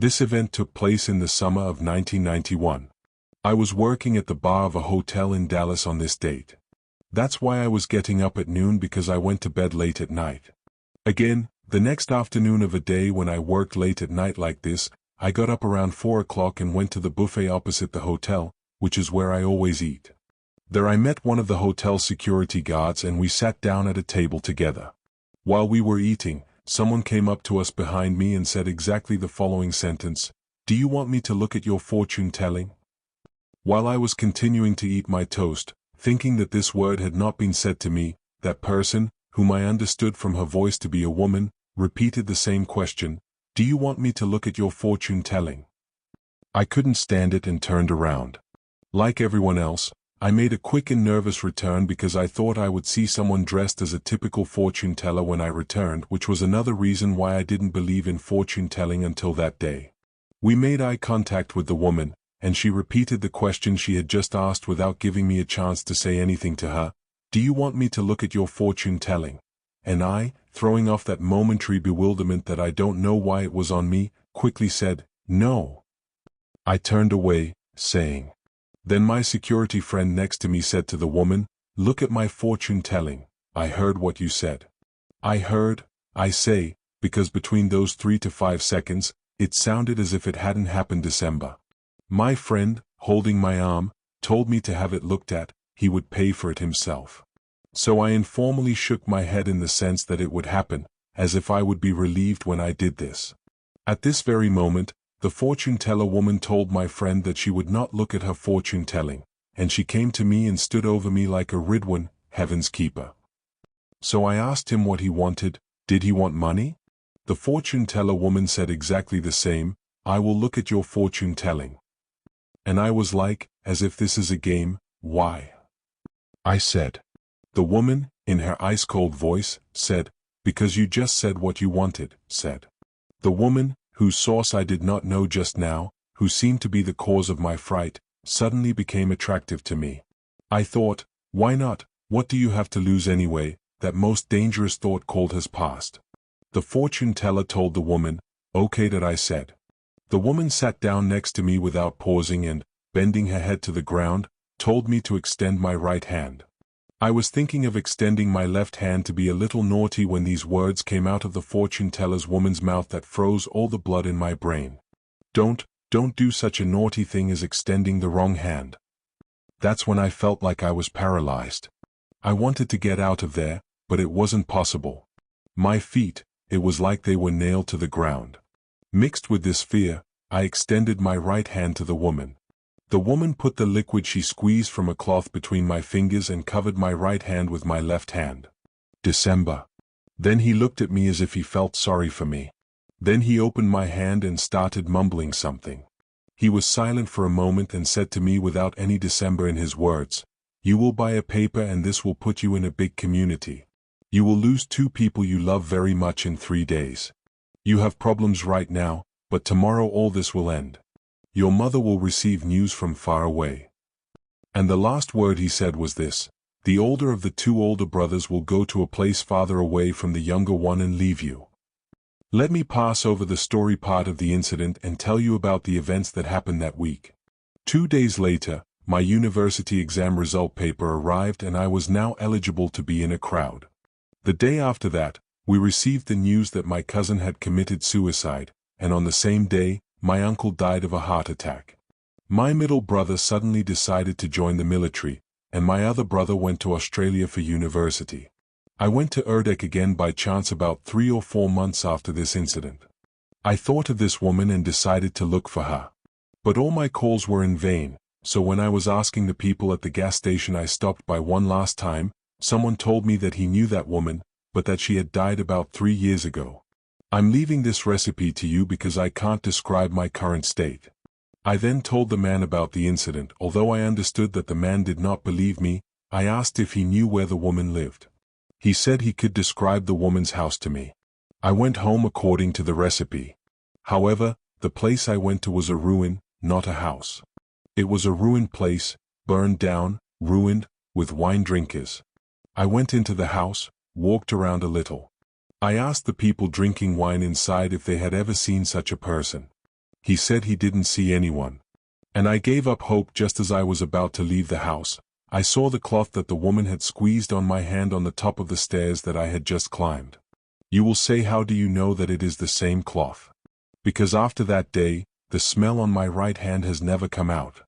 This event took place in the summer of 1991. I was working at the bar of a hotel in Dallas on this date. That's why I was getting up at noon, because I went to bed late at night. Again, the next afternoon of a day when I worked late at night like this, I got up around 4 o'clock and went to the buffet opposite the hotel, which is where I always eat. There I met one of the hotel security guards and we sat down at a table together. While we were eating, someone came up to us behind me and said exactly the following sentence: "Do you want me to look at your fortune telling?" While I was continuing to eat my toast, thinking that this word had not been said to me, that person, whom I understood from her voice to be a woman, repeated the same question: "Do you want me to look at your fortune telling?" I couldn't stand it and turned around. Like everyone else, I made a quick and nervous return because I thought I would see someone dressed as a typical fortune teller when I returned, which was another reason why I didn't believe in fortune telling until that day. We made eye contact with the woman, and she repeated the question she had just asked without giving me a chance to say anything to her: "Do you want me to look at your fortune telling?" And I, throwing off that momentary bewilderment that I don't know why it was on me, quickly said, "No." I turned away, saying. Then my security friend next to me said to the woman, "Look at my fortune telling. I heard what you said." I heard, I say, because between those 3 to 5 seconds, it sounded as if it hadn't happened December. My friend, holding my arm, told me to have it looked at, he would pay for it himself. So I informally shook my head in the sense that it would happen, as if I would be relieved when I did this. At this very moment, the fortune teller woman told my friend that she would not look at her fortune telling, and she came to me and stood over me like a Ridwan, heaven's keeper. So I asked him what he wanted. Did he want money? The fortune teller woman said exactly the same: "I will look at your fortune telling." And I was like, as if this is a game, "Why?" I said. The woman, in her ice-cold voice, said, "Because you just said what you wanted," said. The woman, whose source I did not know just now, who seemed to be the cause of my fright, suddenly became attractive to me. I thought, why not? What do you have to lose anyway? That most dangerous thought called has passed. The fortune teller told the woman, "Okay," that I said. The woman sat down next to me without pausing and, bending her head to the ground, told me to extend my right hand. I was thinking of extending my left hand to be a little naughty when these words came out of the fortune teller's woman's mouth that froze all the blood in my brain. Don't do such a naughty thing as extending the wrong hand." That's when I felt like I was paralyzed. I wanted to get out of there, but it wasn't possible. My feet, it was like they were nailed to the ground. Mixed with this fear, I extended my right hand to the woman. The woman put the liquid she squeezed from a cloth between my fingers and covered my right hand with my left hand. December. Then he looked at me as if he felt sorry for me. Then he opened my hand and started mumbling something. He was silent for a moment and said to me without any December in his words, "You will buy a paper and this will put you in a big community. You will lose 2 people you love very much in 3 days. You have problems right now, but tomorrow all this will end. Your mother will receive news from far away." And the last word he said was this: "The older of the 2 older brothers will go to a place farther away from the younger one and leave you." Let me pass over the story part of the incident and tell you about the events that happened that week. 2 days later, my university exam result paper arrived and I was now eligible to be in a crowd. The day after that, we received the news that my cousin had committed suicide, and on the same day, my uncle died of a heart attack. My middle brother suddenly decided to join the military, and my other brother went to Australia for university. I went to Erdek again by chance about 3 or 4 months after this incident. I thought of this woman and decided to look for her. But all my calls were in vain, so when I was asking the people at the gas station I stopped by one last time, someone told me that he knew that woman, but that she had died about 3 years ago. I'm leaving this recipe to you because I can't describe my current state. I then told the man about the incident. Although I understood that the man did not believe me, I asked if he knew where the woman lived. He said he could describe the woman's house to me. I went home according to the recipe. However, the place I went to was a ruin, not a house. It was a ruined place, burned down, ruined, with wine drinkers. I went into the house, walked around a little. I asked the people drinking wine inside if they had ever seen such a person. He said he didn't see anyone. And I gave up hope just as I was about to leave the house. I saw the cloth that the woman had squeezed on my hand on the top of the stairs that I had just climbed. You will say, how do you know that it is the same cloth? Because after that day, the smell on my right hand has never come out.